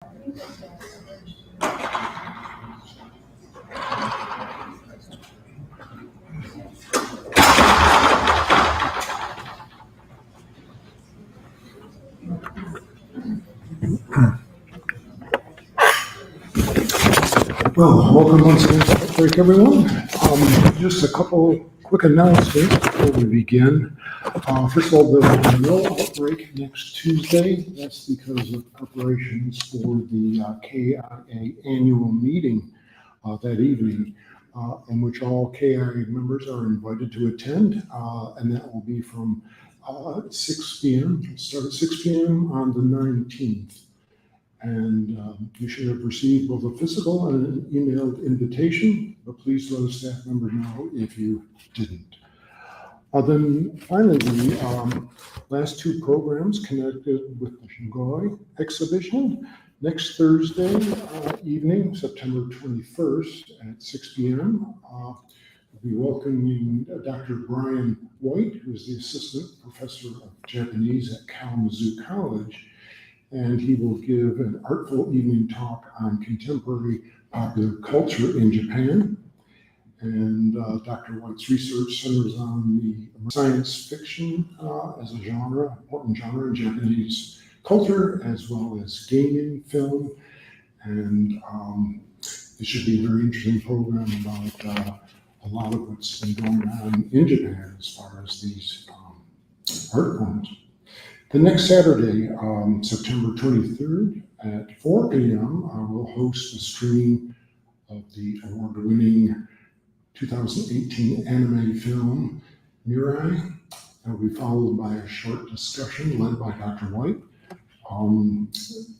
Well, welcome once again to ARTbreak, everyone. Just a couple quick announcements before we begin. First of all, there will be no ARTbreak next Tuesday. That's because of preparations for the KIA annual meeting that evening, in which all KIA members are invited to attend, and that will be from 6 p.m. Start at 6 p.m. on the 19th. And you should have received both a physical and an emailed invitation, but please let a staff member know if you didn't. Then finally, the last two programs connected with the Shingai exhibition. Next Thursday evening, September 21st at 6 p.m., we'll be welcoming Dr. Brian White, who is the assistant professor of Japanese at Kalamazoo College. And he will give an artful evening talk on contemporary popular culture in Japan. And Dr. White's research centers on the science fiction as a genre, important genre in Japanese culture, as well as gaming, film. And it should be a very interesting program about a lot of what's been going on in Japan as far as these art forms. The next Saturday, September 23rd at 4 p.m., we'll host a screening of the award-winning 2018 anime film, Mirai. That will be followed by a short discussion led by Dr. White.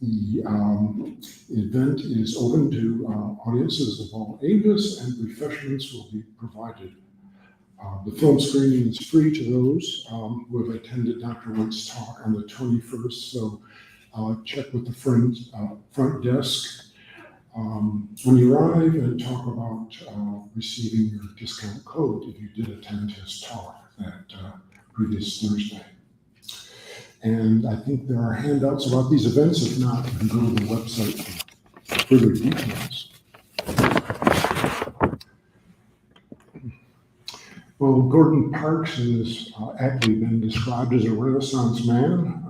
The event is open to audiences of all ages, and refreshments will be provided. The film screening is free to those who have attended Dr. White's talk on the 21st, so check with the front desk when you arrive and talk about receiving your discount code if you did attend his talk that previous Thursday. And I think there are handouts about these events. If not, you can go to the website for further details. Well, Gordon Parks has aptly been described as a Renaissance man.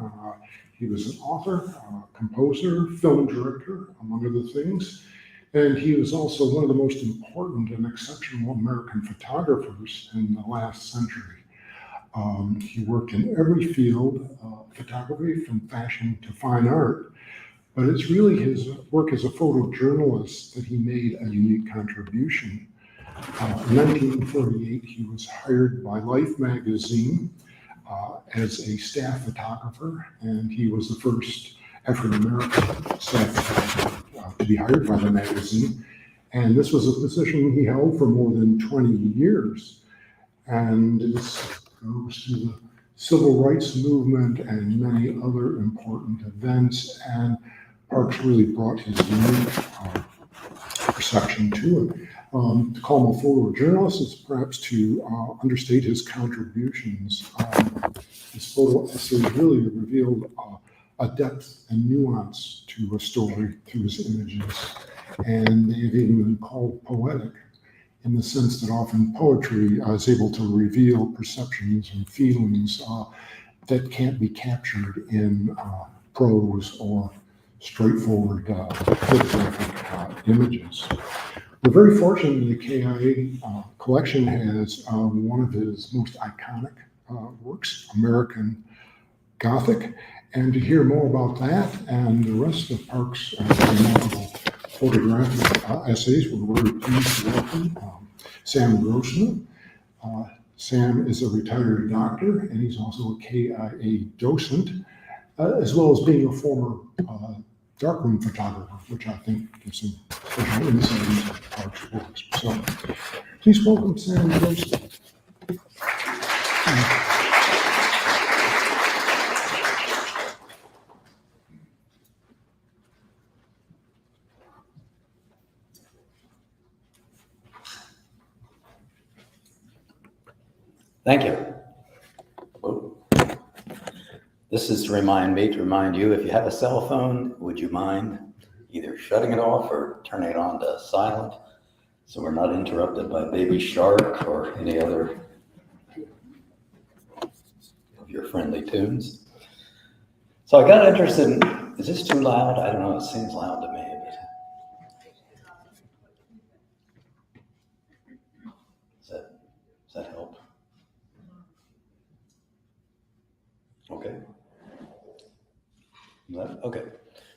He was an author, composer, film director, among other things. And he was also one of the most important and exceptional American photographers in the last century. He worked in every field, photography from fashion to fine art, but it's really his work as a photojournalist that he made a unique contribution. In 1948, he was hired by Life magazine as a staff photographer, and he was the first African-American staff photographer to be hired by the magazine. And this was a position he held for more than 20 years. And this goes to the civil rights movement and many other important events. And Parks really brought his unique perception to it. To call him a photojournalist is perhaps to understate his contributions. His photo essays really revealed a depth and nuance to a story through his images. And they've even been called poetic in the sense that often poetry is able to reveal perceptions and feelings that can't be captured in prose or straightforward photographic images. We're very fortunate the KIA collection has one of his most iconic works, American Gothic. And to hear more about that and the rest of Parks' remarkable photographic essays, we're very pleased to welcome Sam Grossman. Sam is a retired doctor, and he's also a KIA docent, as well as being a former darkroom photographer, which I think gives some special insight into Parks' works. So please welcome Sam Grossman. Thank you. This is to remind you, if you have a cell phone, would you mind either shutting it off or turning it on to silent, so we're not interrupted by Baby Shark or any other of your friendly tunes. So I got interested in, is this too loud? I don't know, it seems loud to me. Does that help? Okay. Okay.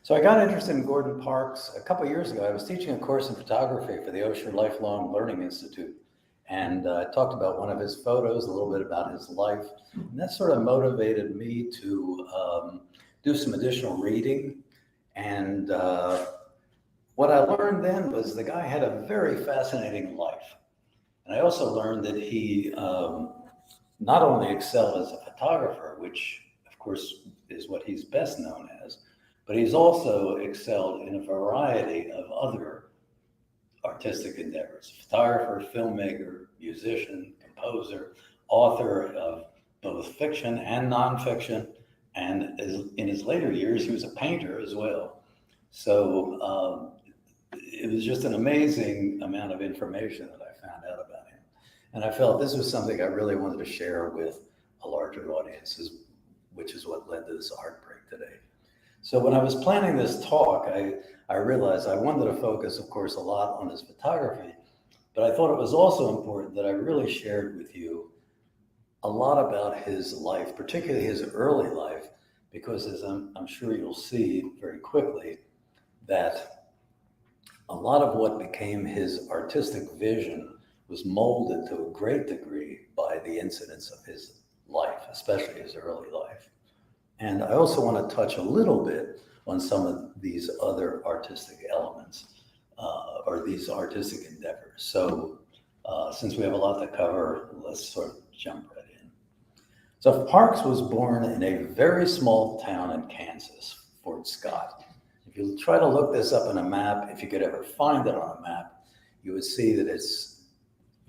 So I got interested in Gordon Parks a couple years ago. I was teaching a course in photography for the Osher Lifelong Learning Institute. And I talked about one of his photos, a little bit about his life. And that sort of motivated me to do some additional reading. And what I learned then was the guy had a very fascinating life. And I also learned that he not only excelled as a photographer, which of course is what he's best known as, but he's also excelled in a variety of other artistic endeavors: photographer, filmmaker, musician, composer, author of both fiction and nonfiction. And in his later years, he was a painter as well. So it was just an amazing amount of information that I found out about him. And I felt this was something I really wanted to share with a larger audience, which is what led to this ARTbreak today. So when I was planning this talk, I realized I wanted to focus, of course, a lot on his photography, but I thought it was also important that I really shared with you a lot about his life, particularly his early life, because as I'm sure you'll see very quickly, that a lot of what became his artistic vision was molded to a great degree by the incidents of his life, especially his early life. And I also want to touch a little bit on some of these other artistic elements or these artistic endeavors. So since we have a lot to cover, let's sort of jump right in. So Parks was born in a very small town in Kansas, Fort Scott. If you try to look this up on a map, if you could ever find it on a map, you would see that it's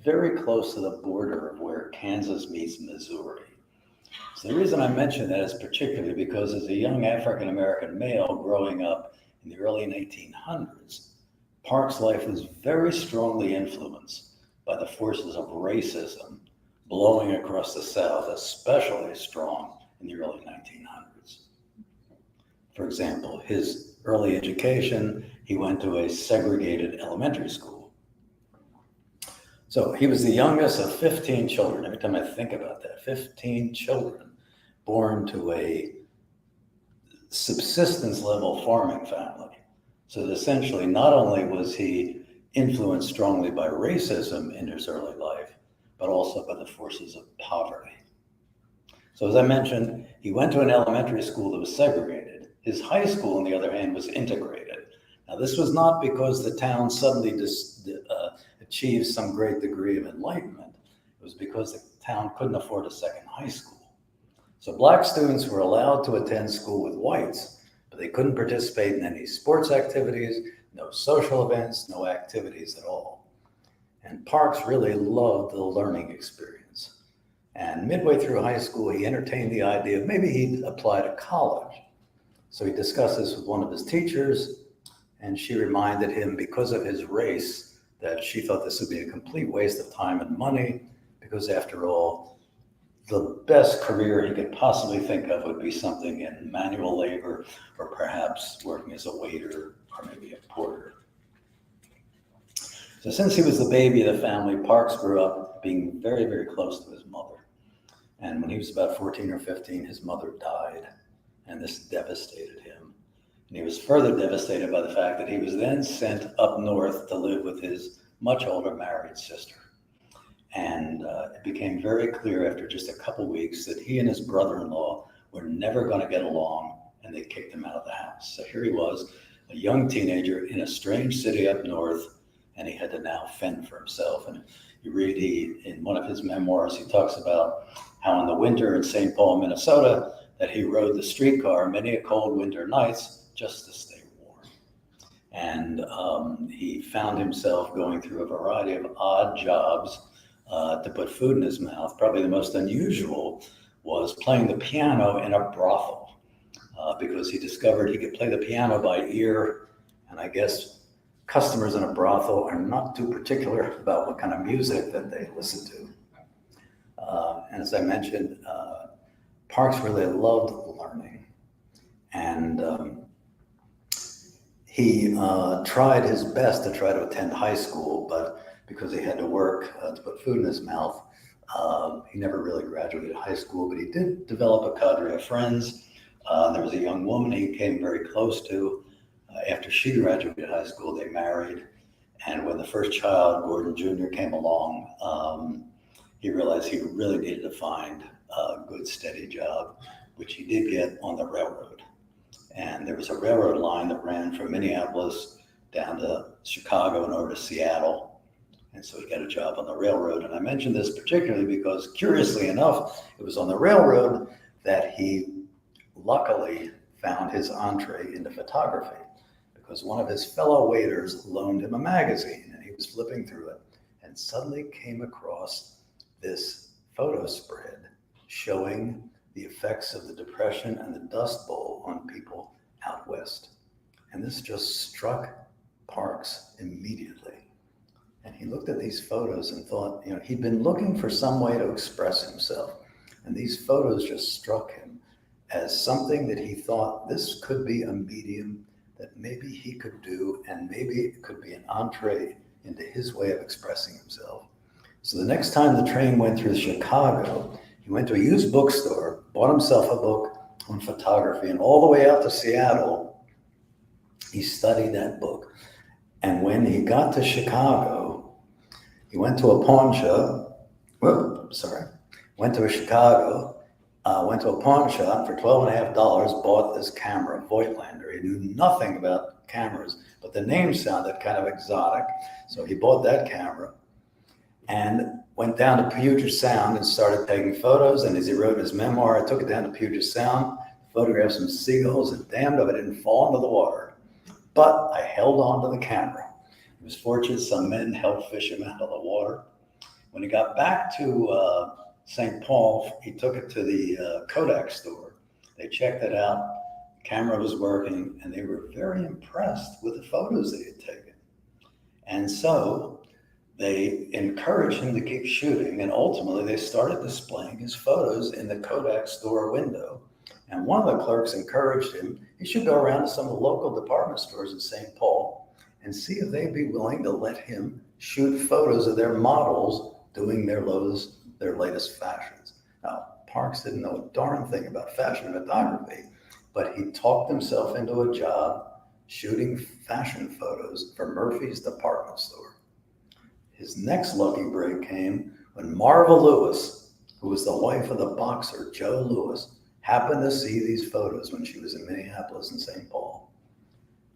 very close to the border of where Kansas meets Missouri. So the reason I mention that is particularly because as a young African-American male growing up in the early 1900s, Parks' life was very strongly influenced by the forces of racism blowing across the South, especially strong in the early 1900s. For example, his early education, he went to a segregated elementary school. So he was the youngest of 15 children. Every time I think about that, 15 children born to a subsistence level farming family. So essentially, not only was he influenced strongly by racism in his early life, but also by the forces of poverty. So as I mentioned, he went to an elementary school that was segregated. His high school, on the other hand, was integrated. Now, this was not because the town suddenly achieved some great degree of enlightenment. It was because the town couldn't afford a second high school. So Black students were allowed to attend school with whites, but they couldn't participate in any sports activities, no social events, no activities at all. And Parks really loved the learning experience. And midway through high school, he entertained the idea of maybe he'd apply to college. So he discussed this with one of his teachers, and she reminded him, because of his race, that she thought this would be a complete waste of time and money, because after all, the best career he could possibly think of would be something in manual labor, or perhaps working as a waiter or maybe a porter. So since he was the baby of the family, Parks grew up being very, very close to his mother. And when he was about 14 or 15, his mother died, and this devastated him. And he was further devastated by the fact that he was then sent up north to live with his much older married sister. And it became very clear after just a couple weeks that he and his brother-in-law were never going to get along, and they kicked him out of the house. So here he was, a young teenager in a strange city up north, and he had to now fend for himself. And you read in one of his memoirs, he talks about how in the winter in St. Paul, Minnesota, that he rode the streetcar many a cold winter nights just to stay warm. And he found himself going through a variety of odd jobs to put food in his mouth. Probably the most unusual was playing the piano in a brothel, because he discovered he could play the piano by ear, And I guess customers in a brothel are not too particular about what kind of music that they listen to. And as I mentioned, Parks really loved learning. And he tried his best to try to attend high school, but because he had to work to put food in his mouth, he never really graduated high school, but he did develop a cadre of friends. There was a young woman he came very close to. After she graduated high school, they married. And when the first child, Gordon Jr., came along, he realized he really needed to find a good, steady job, which he did get on the railroad. And there was a railroad line that ran from Minneapolis down to Chicago and over to Seattle. And so he got a job on the railroad. And I mention this particularly because, curiously enough, it was on the railroad that he luckily found his entree into photography, because one of his fellow waiters loaned him a magazine, and he was flipping through it and suddenly came across this photo spread showing the effects of the Depression and the Dust Bowl on people out west. And this just struck Parks immediately. And he looked at these photos and thought, he'd been looking for some way to express himself. And these photos just struck him as something that he thought this could be a medium that maybe he could do, and maybe it could be an entree into his way of expressing himself. So the next time the train went through Chicago, he went to a used bookstore, bought himself a book on photography, and all the way out to Seattle, he studied that book. And when he got to Chicago, he went to a pawn shop. Went to a pawn shop for $12.50, bought this camera, Voigtlander. He knew nothing about cameras, but the name sounded kind of exotic. So he bought that camera and went down to Puget Sound and started taking photos. And as he wrote his memoir, I took it down to Puget Sound, photographed some seagulls, and damned if I didn't fall into the water. But I held on to the camera. He was fortunate some men helped fish him out of the water. When he got back to St. Paul, he took it to the Kodak store. They checked it out. The camera was working, and they were very impressed with the photos they had taken. And so they encouraged him to keep shooting, and ultimately they started displaying his photos in the Kodak store window. And one of the clerks encouraged him, he should go around to some of the local department stores in St. Paul and see if they'd be willing to let him shoot photos of their models doing their latest fashions. Now, Parks didn't know a darn thing about fashion photography, but he talked himself into a job shooting fashion photos for Murphy's department store. His next lucky break came when Marva Lewis, who was the wife of the boxer Joe Louis, happened to see these photos when she was in Minneapolis and St. Paul,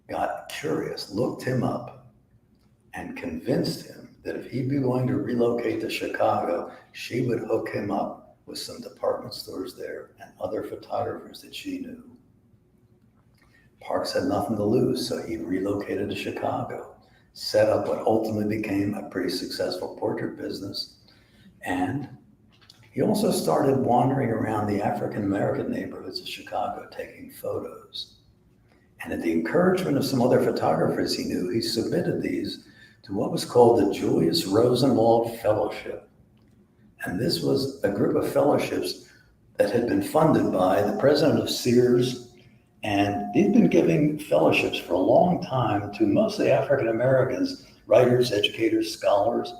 got curious, looked him up, and convinced him that if he'd be willing to relocate to Chicago, she would hook him up with some department stores there and other photographers that she knew. Parks had nothing to lose, so he relocated to Chicago, set up what ultimately became a pretty successful portrait business, and he also started wandering around the African-American neighborhoods of Chicago taking photos. And at the encouragement of some other photographers he knew, he submitted these to what was called the Julius Rosenwald Fellowship. And this was a group of fellowships that had been funded by the president of Sears, and they'd been giving fellowships for a long time to mostly African-Americans, writers, educators, scholars.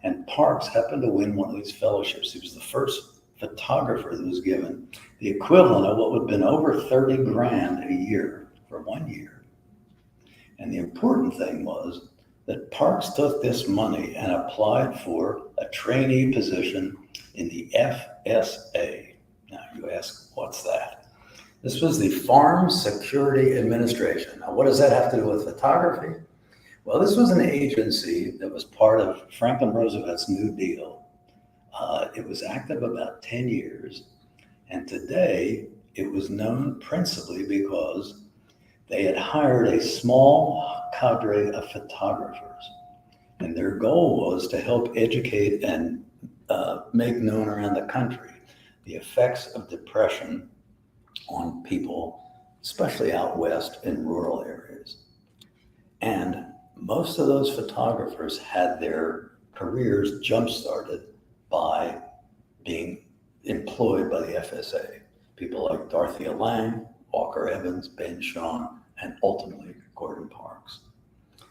And Parks happened to win one of these fellowships. He was the first photographer that was given the equivalent of what would have been over 30 grand a year for 1 year. And the important thing was that Parks took this money and applied for a trainee position in the FSA. Now you ask, what's that? This was the Farm Security Administration. Now what does that have to do with photography? Well, this was an agency that was part of Franklin Roosevelt's New Deal. It was active about 10 years, and today it was known principally because they had hired a small cadre of photographers, and their goal was to help educate and make known around the country the effects of depression on people, especially out west in rural areas. most of those photographers had their careers jump-started by being employed by the FSA. People like Dorothea Lange, Walker Evans, Ben Shawn, and ultimately Gordon Parks.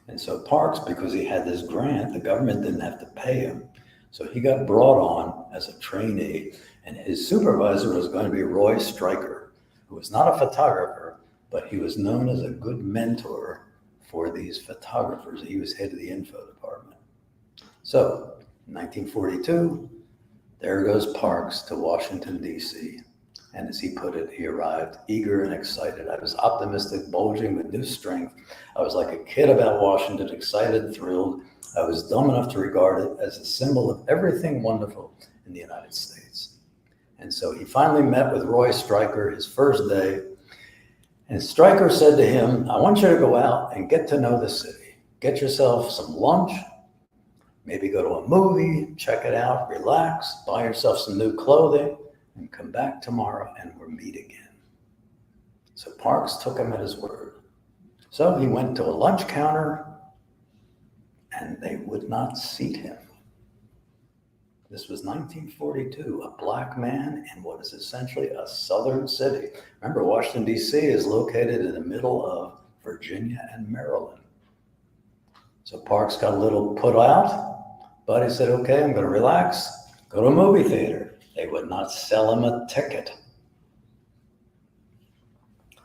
And so Parks, because he had this grant, the government didn't have to pay him. So he got brought on as a trainee, and his supervisor was going to be Roy Stryker, who was not a photographer, but he was known as a good mentor for these photographers. He was head of the info department. So in 1942, there goes Parks to Washington, D.C. And as he put it, he arrived eager and excited. I was optimistic, bulging with new strength. I was like a kid about Washington, excited, thrilled. I was dumb enough to regard it as a symbol of everything wonderful in the United States. And so he finally met with Roy Stryker his first day. And Stryker said to him, I want you to go out and get to know the city. Get yourself some lunch, maybe go to a movie, check it out, relax, buy yourself some new clothing, and come back tomorrow and we'll meet again. So Parks took him at his word. So he went to a lunch counter and they would not seat him. This was 1942, a black man in what is essentially a southern city. Remember, Washington, D.C. is located in the middle of Virginia and Maryland. So Parks got a little put out, but he said, okay, I'm going to relax, go to a movie theater. They would not sell him a ticket.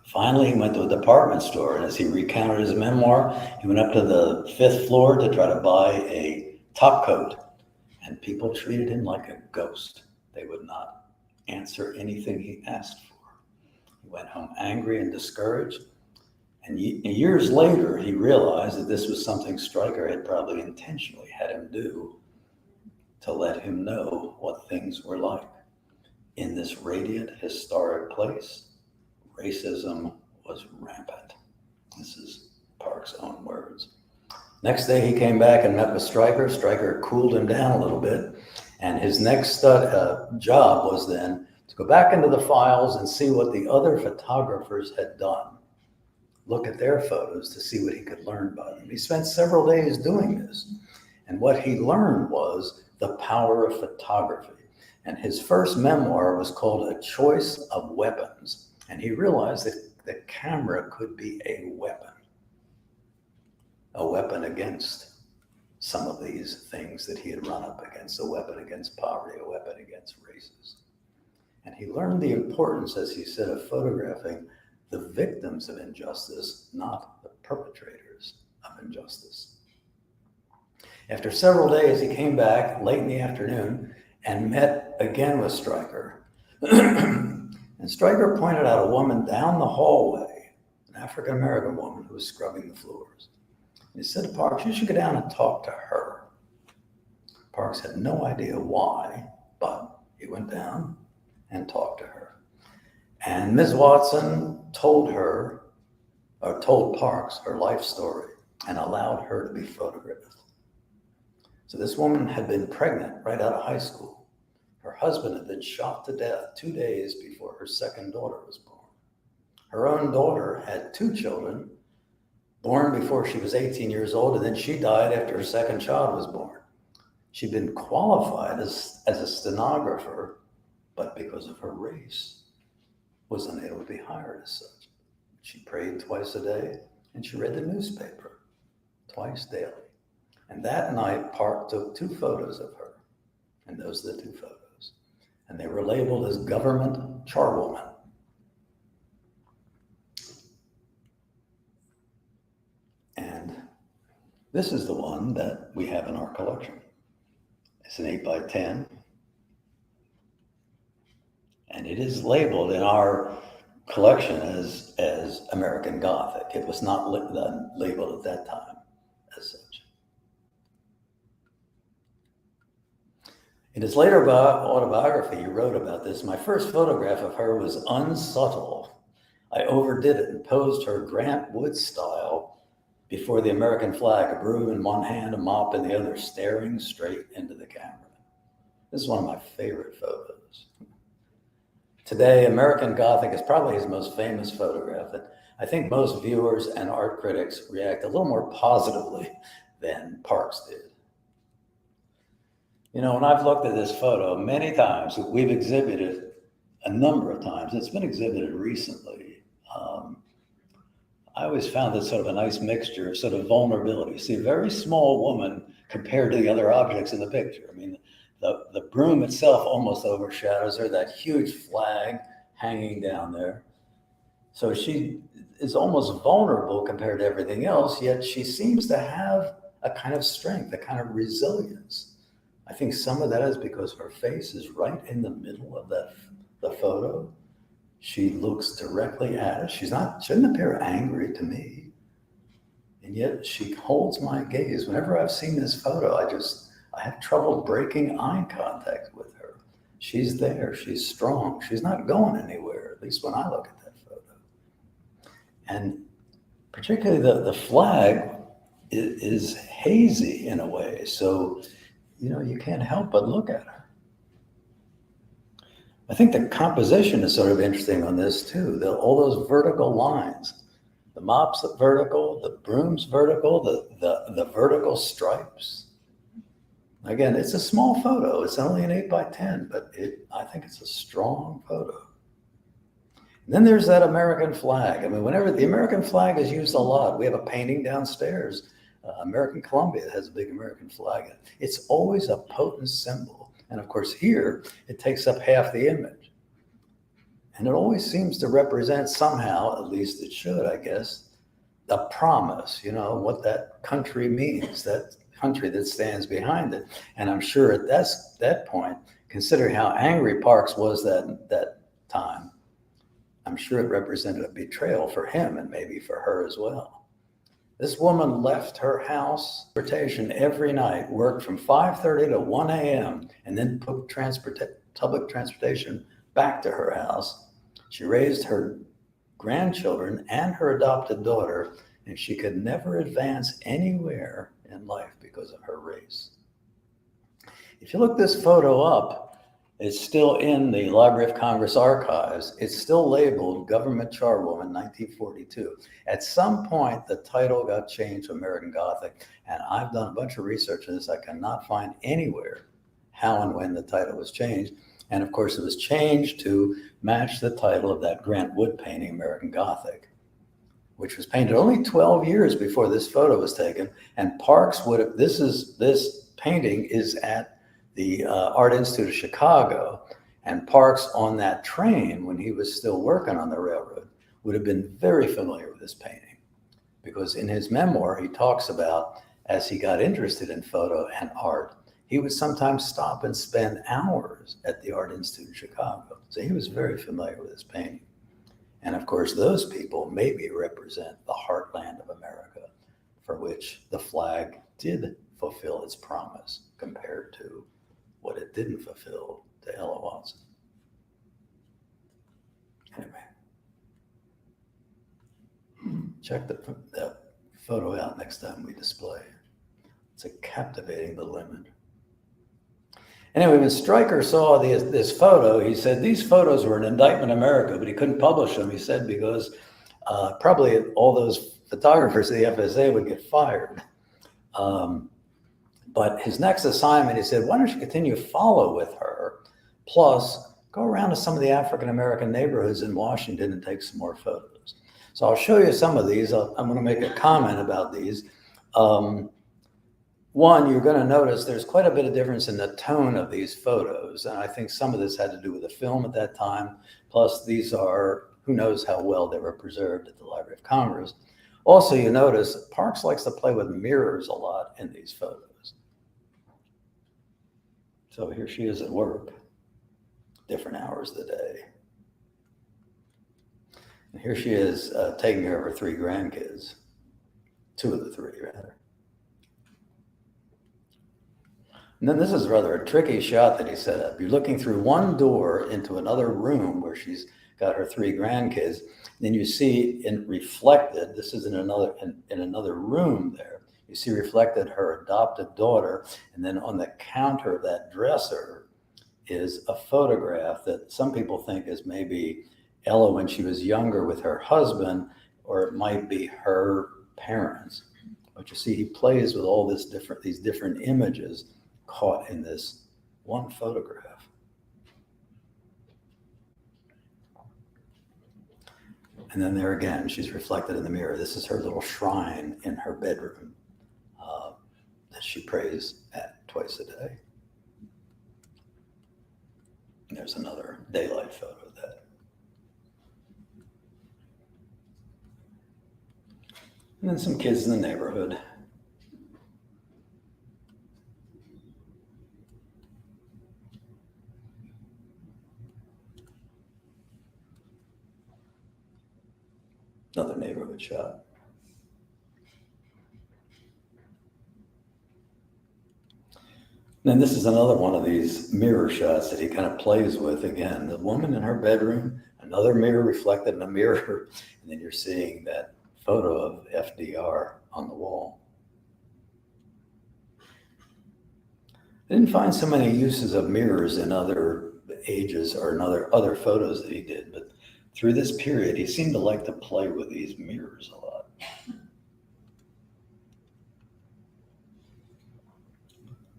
Finally, he went to a department store, and as he recounted his memoir, he went up to the 5th floor to try to buy a top coat, and people treated him like a ghost. They would not answer anything he asked for. He went home angry and discouraged, and years later, he realized that this was something Stryker had probably intentionally had him do to let him know what things were like. In this radiant, historic place, racism was rampant. This is Parks' own words. Next day, he came back and met with Stryker. Stryker cooled him down a little bit, and his next job was then to go back into the files and see what the other photographers had done. Look at their photos to see what he could learn by them. He spent several days doing this, and what he learned was the power of photography. And his first memoir was called A Choice of Weapons. And he realized that the camera could be a weapon against some of these things that he had run up against, a weapon against poverty, a weapon against racism. And he learned the importance, as he said, of photographing the victims of injustice, not the perpetrators of injustice. After several days, he came back late in the afternoon and met again with Stryker. And Stryker pointed out a woman down the hallway, an African-American woman who was scrubbing the floors. And he said to Parks, you should go down and talk to her. Parks had no idea why, but he went down and talked to her. And Ms. Watson told Parks her life story and allowed her to be photographed. So this woman had been pregnant right out of high school. Her husband had been shot to death 2 days before her second daughter was born. Her own daughter had 2 children, born before she was 18 years old, and then she died after her second child was born. She'd been qualified as a stenographer, but because of her race, was unable to be hired as such. She prayed twice a day, and she read the newspaper twice daily. And that night, Park took 2 photos of her, and those are the 2 photos. And they were labeled as government charwoman. And this is the one that we have in our collection. It's an 8x10. And it is labeled in our collection as American Gothic. It was not labeled at that time as such. In his later autobiography, he wrote about this. My first photograph of her was unsubtle. I overdid it and posed her Grant Wood style before the American flag, a broom in one hand, a mop in the other, staring straight into the camera. This is one of my favorite photos. Today, American Gothic is probably his most famous photograph. I think most viewers and art critics react a little more positively than Parks did. You know, when I've looked at this photo many times, we've exhibited a number of times, it's been exhibited recently. I always found it sort of a nice mixture of sort of vulnerability. See, a very small woman compared to the other objects in the picture. I mean, the broom itself almost overshadows her, that huge flag hanging down there. So she is almost vulnerable compared to everything else, yet she seems to have a kind of strength, a kind of resilience. I think some of that is because her face is right in the middle of the photo. She looks directly at it. She doesn't appear angry to me. And yet she holds my gaze. Whenever I've seen this photo, I have trouble breaking eye contact with her. She's there, she's strong. She's not going anywhere, at least when I look at that photo. And particularly the flag is hazy in a way. So, you know, you can't help but look at her. I think the composition is sort of interesting on this too. All those vertical lines, the mop's vertical, the broom's vertical, the vertical stripes. Again, it's a small photo. It's only an 8x10, but I think it's a strong photo. And then there's that American flag. I mean, whenever the American flag is used a lot, we have a painting downstairs. American Columbia has a big American flag. It's always a potent symbol. And of course here, it takes up half the image. And it always seems to represent somehow, at least it should, I guess, a promise, you know, what that country means, that country that stands behind it. And I'm sure at that point, considering how angry Parks was that time, I'm sure it represented a betrayal for him and maybe for her as well. This woman left her house transportation every night, worked from 5:30 to 1 a.m., and then took public transportation back to her house. She raised her grandchildren and her adopted daughter, and she could never advance anywhere in life because of her race. If you look this photo up, it's still in the Library of Congress archives. It's still labeled Government Charwoman, 1942. At some point, the title got changed to American Gothic, and I've done a bunch of research on this. I cannot find anywhere how and when the title was changed. And of course, it was changed to match the title of that Grant Wood painting, American Gothic, which was painted only 12 years before this photo was taken. And Parks this painting is at the Art Institute of Chicago, and Parks on that train when he was still working on the railroad would have been very familiar with this painting, because in his memoir, he talks about as he got interested in photo and art, he would sometimes stop and spend hours at the Art Institute of Chicago. So he was very familiar with this painting. And of course, those people maybe represent the heartland of America, for which the flag did fulfill its promise compared to what it didn't fulfill to Ella Watson. Anyway, check the photo out next time we display it. It's a captivating little image. Anyway, when Stryker saw this photo, he said these photos were an indictment of America, but he couldn't publish them, he said, because probably all those photographers of the FSA would get fired. But his next assignment, he said, why don't you continue to follow with her, plus go around to some of the African-American neighborhoods in Washington and take some more photos. So I'll show you some of these. I'm going to make a comment about these. One, you're going to notice there's quite a bit of difference in the tone of these photos. And I think some of this had to do with the film at that time. Plus, these are, who knows how well they were preserved at the Library of Congress. Also, you notice Parks likes to play with mirrors a lot in these photos. So here she is at work, different hours of the day. And here she is taking care of her 3 grandkids, 2 of the 3 rather. And then this is rather a tricky shot that he set up. You're looking through one door into another room where she's got her 3 grandkids. Then you see reflected, this is in another room there. You see reflected her adopted daughter, and then on the counter of that dresser is a photograph that some people think is maybe Ella when she was younger with her husband, or it might be her parents. But you see, he plays with all these different images caught in this one photograph. And then there again, she's reflected in the mirror. This is her little shrine in her bedroom that she prays at twice a day. And there's another daylight photo of that. And then some kids in the neighborhood. Another neighborhood shot. Then this is another one of these mirror shots that he kind of plays with again. The woman in her bedroom, another mirror reflected in a mirror, and then you're seeing that photo of FDR on the wall. I didn't find so many uses of mirrors in other ages or in other photos that he did, but through this period, he seemed to like to play with these mirrors a lot.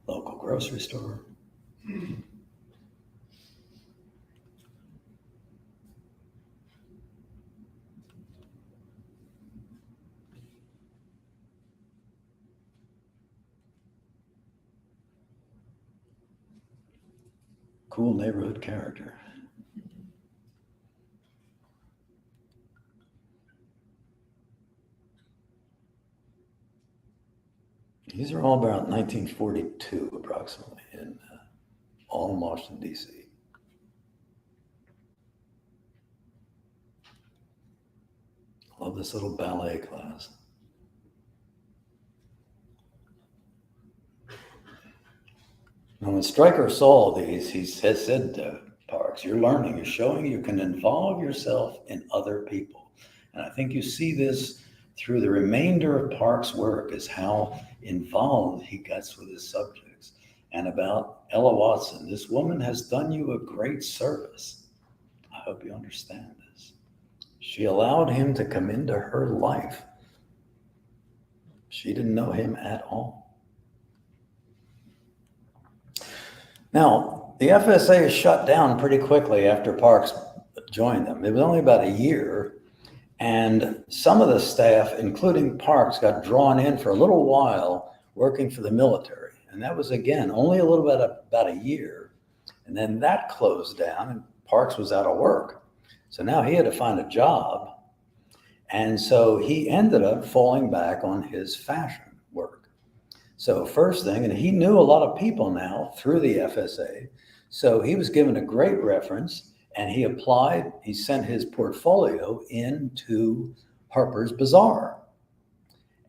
Local grocery store. Cool neighborhood character. These are all about 1942, approximately, in all in Washington, D.C. Love this little ballet class. Now, when Stryker saw these, he has said to Parks, "You're learning, you're showing you can involve yourself in other people." And I think you see this through the remainder of Parks' work, is how involved he gets with his subjects. And about Ella Watson, this woman has done you a great service. I hope you understand this. She allowed him to come into her life. She didn't know him at all. Now, the FSA is shut down pretty quickly after Parks joined them. It was only about a year, and some of the staff, including Parks, got drawn in for a little while working for the military. And that was, again, only a little bit about a year. And then that closed down, and Parks was out of work. So now he had to find a job. And so he ended up falling back on his fashion work. So first thing, and he knew a lot of people now through the FSA. So he was given a great reference, and he applied, he sent his portfolio into Harper's Bazaar.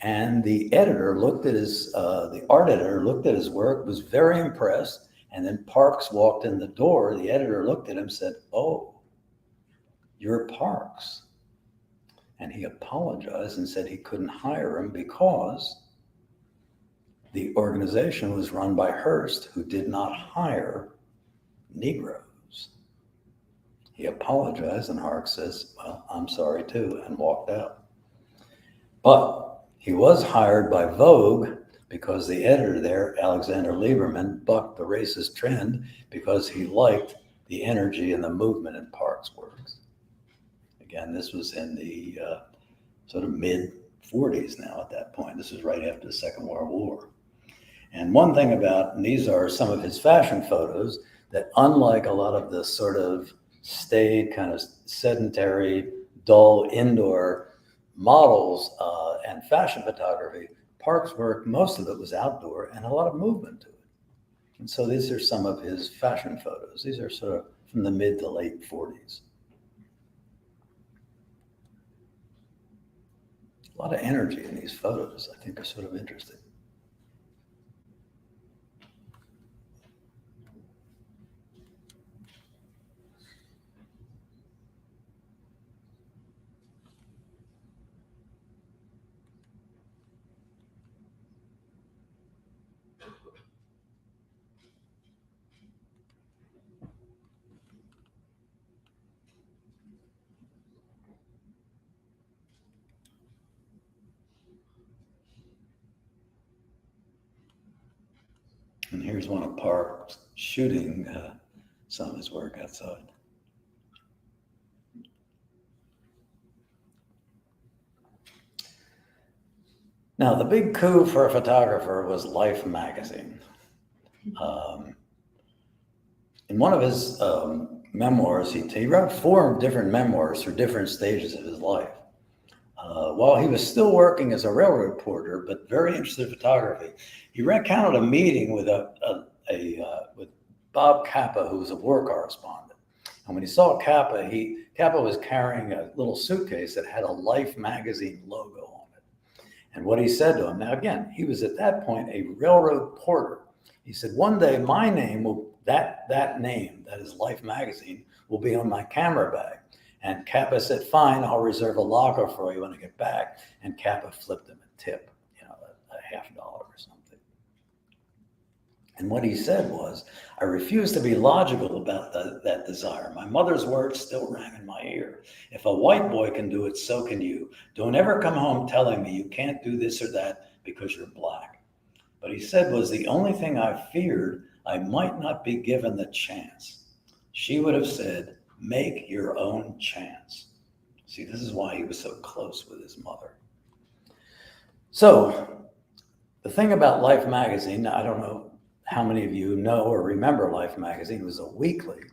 And the editor looked at his, the art editor looked at his work, was very impressed. And then Parks walked in the door. The editor looked at him and said, "Oh, you're Parks." And he apologized and said he couldn't hire him because the organization was run by Hearst, who did not hire Negroes. He apologized, and Parks says, "Well, I'm sorry too," and walked out. But he was hired by Vogue because the editor there, Alexander Lieberman, bucked the racist trend because he liked the energy and the movement in Parks' works. Again, this was in the sort of mid-40s now at that point. This was right after the Second World War. And one thing about, and these are some of his fashion photos, that unlike a lot of the sort of staid, kind of sedentary, dull indoor models and fashion photography, Parks' work, most of it was outdoor and a lot of movement to it. And so these are some of his fashion photos. These are sort of from the mid to late 40s. A lot of energy in these photos, I think, are sort of interesting. And here's one of Parks shooting some of his work outside. Now, the big coup for a photographer was Life magazine. In one of his memoirs, he wrote 4 different memoirs for different stages of his life. While he was still working as a railroad porter, but very interested in photography, he recounted a meeting with with Bob Capa, who was a war correspondent. And when he saw Capa, Capa was carrying a little suitcase that had a Life magazine logo on it. And what he said to him, now again, he was at that point a railroad porter. He said, one day my name will, that name, that is Life magazine, will be on my camera bag. And Capa said, fine, I'll reserve a locker for you when I get back. And Capa flipped him a tip, a $50 or something. And what he said was, I refuse to be logical about that desire. My mother's words still rang in my ear. If a white boy can do it, so can you. Don't ever come home telling me you can't do this or that because you're black. But he said was the only thing I feared I might not be given the chance. She would have said, make your own chance. See, this is why he was so close with his mother. So the thing about Life magazine, I don't know how many of you know or remember Life magazine. It was a weekly.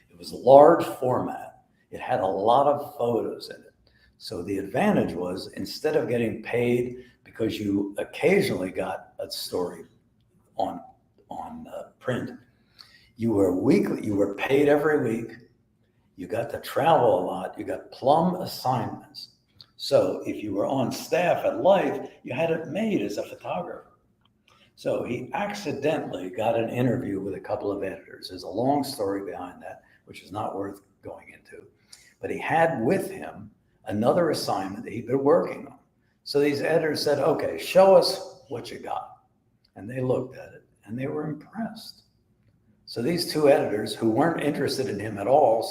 It was a large format. It had a lot of photos in it. So the advantage was, instead of getting paid because you occasionally got a story on print, you were paid every week. You got to travel a lot. You got plum assignments. So if you were on staff at Life, you had it made as a photographer. So he accidentally got an interview with a couple of editors. There's a long story behind that, which is not worth going into. But he had with him another assignment that he'd been working on. So these editors said, okay, show us what you got. And they looked at it and they were impressed. So these 2 editors who weren't interested in him at all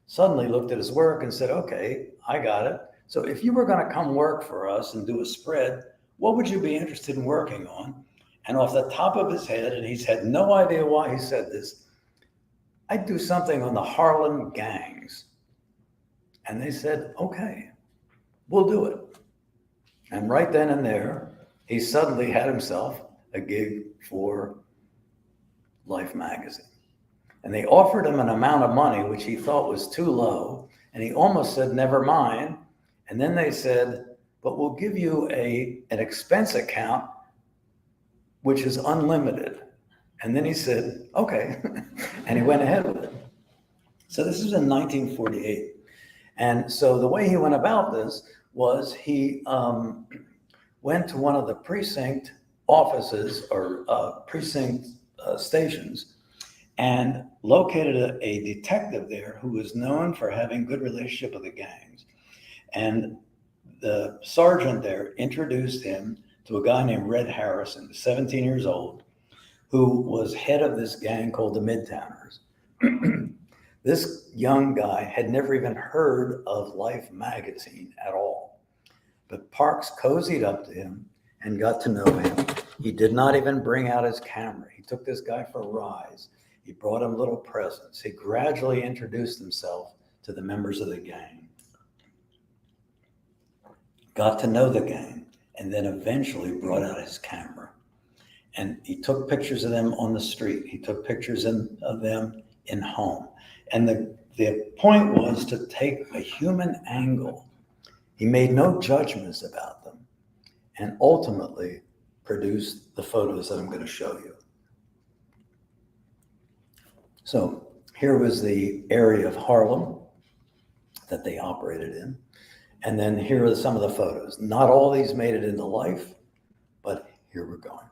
suddenly looked at his work and said, okay, I got it. So if you were going to come work for us and do a spread, what would you be interested in working on? And off the top of his head, and he's had no idea why he said this, I'd do something on the Harlem gangs. And they said, okay, we'll do it. And right then and there, he suddenly had himself a gig for Life magazine. And they offered him an amount of money which he thought was too low, and he almost said, never mind. And then they said, but we'll give you an expense account which is unlimited. And then he said, okay. And he went ahead with it. So this was in 1948. And so the way he went about this was he went to one of the precinct offices or precinct stations and located a detective there who was known for having good relationship with the gangs. And the sergeant there introduced him to a guy named Red Harrison, 17 years old, who was head of this gang called the Midtowners. This young guy had never even heard of Life magazine at all. But Parks cozied up to him and got to know him. He did not even bring out his camera. He took this guy for rides. He brought him little presents. He gradually introduced himself to the members of the gang. Got to know the gang, and then eventually brought out his camera. And he took pictures of them on the street. He took pictures of them in home. And the point was to take a human angle. He made no judgments about them, and ultimately produced the photos that I'm going to show you. So here was the area of Harlem that they operated in. And then here are some of the photos. Not all these made it into Life, but here we're going.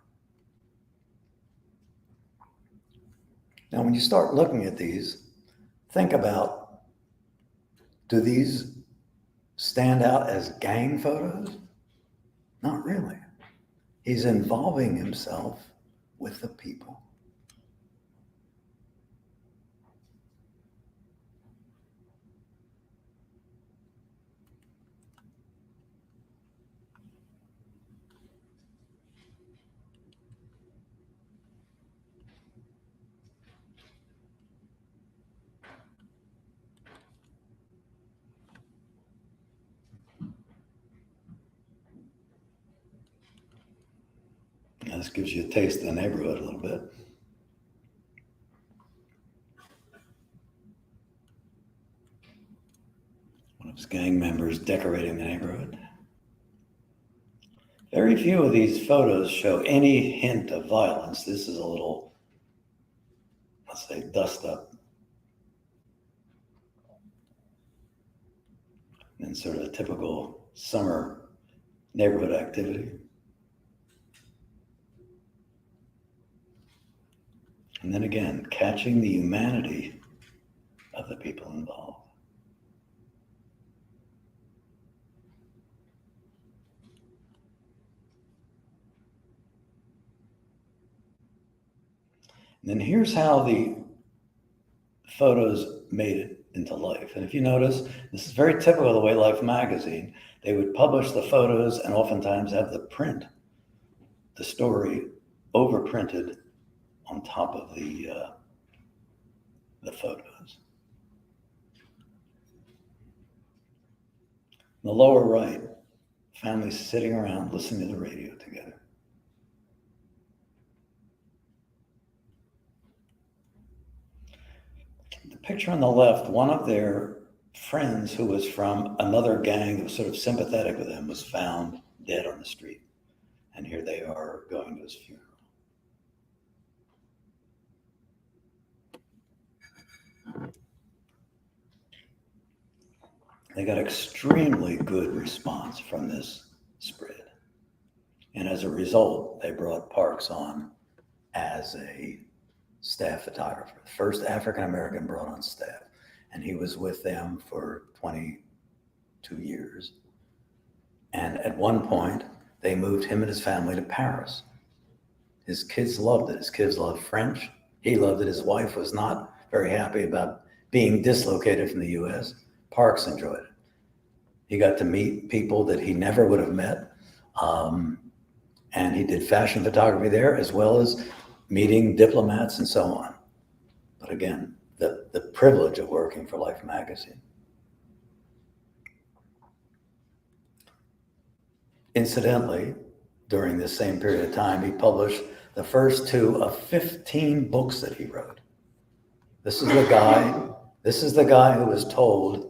Now, when you start looking at these, think about, do these stand out as gang photos? Not really. He's involving himself with the people. this gives you a taste of the neighborhood a little bit. One of his gang members decorating the neighborhood. Very few of these photos show any hint of violence. This is a little, let's say, dust up. And sort of a typical summer neighborhood activity. And then again, catching the humanity of the people involved. And then here's how the photos made it into Life. And if you notice, this is very typical of the way Life magazine, they would publish the photos and oftentimes have the print, the story, overprinted on top of the photos. In the lower right, families sitting around listening to the radio together. The picture on the left, one of their friends who was from another gang that was sort of sympathetic with them was found dead on the street. And here they are going to his funeral. They got extremely good response from this spread. And as a result, they brought Parks on as a staff photographer, first African-American brought on staff. And he was with them for 22 years. And at one point, they moved him and his family to Paris. His kids loved it. His kids loved French. He loved it. His wife was not very happy about being dislocated from the US. Parks enjoyed it. He got to meet people that he never would have met. And he did fashion photography there, as well as meeting diplomats and so on. But again, the privilege of working for Life magazine. Incidentally, during this same period of time, he published the first 2 of 15 books that he wrote. This is the guy who was told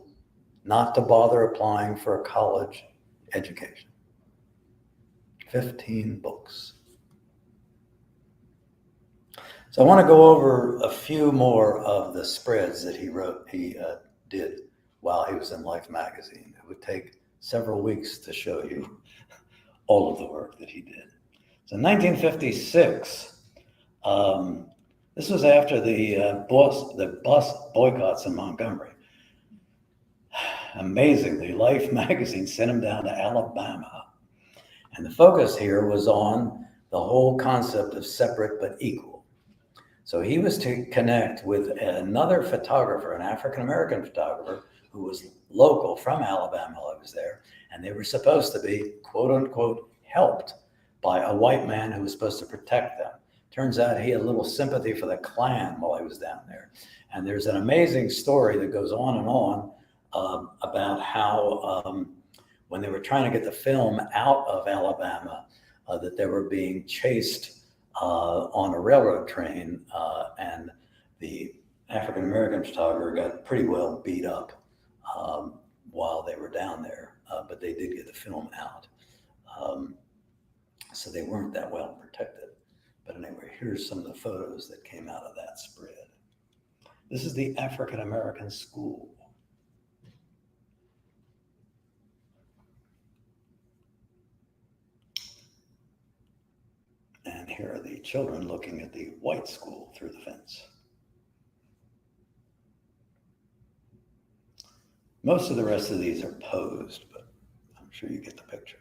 not to bother applying for a college education. 15 books. So I want to go over a few more of the spreads that he did while he was in Life magazine. It would take several weeks to show you all of the work that he did. So in 1956, this was after the bus boycotts in Montgomery. Amazingly, Life magazine sent him down to Alabama. And the focus here was on the whole concept of separate but equal. So he was to connect with another photographer, an African-American photographer who was local from Alabama while I was there. And they were supposed to be, quote unquote, helped by a white man who was supposed to protect them. Turns out he had a little sympathy for the Klan while I was down there. And there's an amazing story that goes on and on about how when they were trying to get the film out of Alabama, that they were being chased on a railroad train, and the African-American photographer got pretty well beat up while they were down there, but they did get the film out. So they weren't that well protected. But anyway, here's some of the photos that came out of that spread. This is the African-American school. And here are the children looking at the white school through the fence. Most of the rest of these are posed, but I'm sure you get the picture.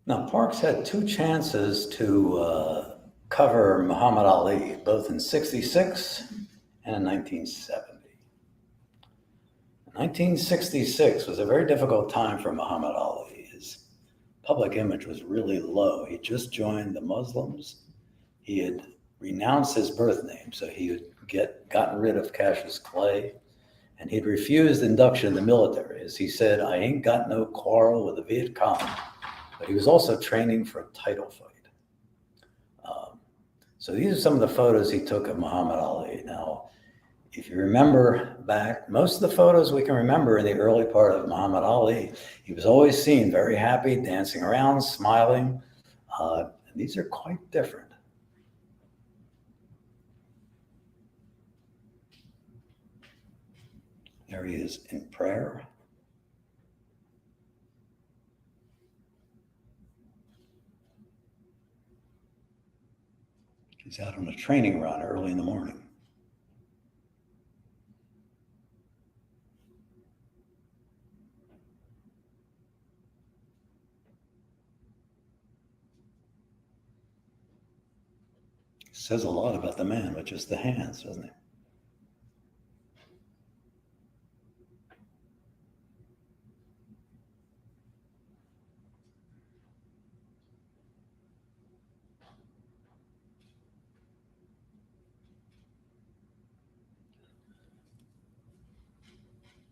Now, Parks had two chances to cover Muhammad Ali, both in '66 and in 1970. 1966 was a very difficult time for Muhammad Ali. His public image was really low. He just joined the Muslims. He had renounced his birth name, so he had gotten rid of Cassius Clay, and he'd refused induction in the military. As he said, I ain't got no quarrel with the Viet Cong, but he was also training for a title fight. So these are some of the photos he took of Muhammad Ali. Now, if you remember back, most of the photos we can remember in the early part of Muhammad Ali, he was always seen very happy, dancing around, smiling. And these are quite different. There he is in prayer. He's out on a training run early in the morning. Says a lot about the man with just the hands, doesn't it?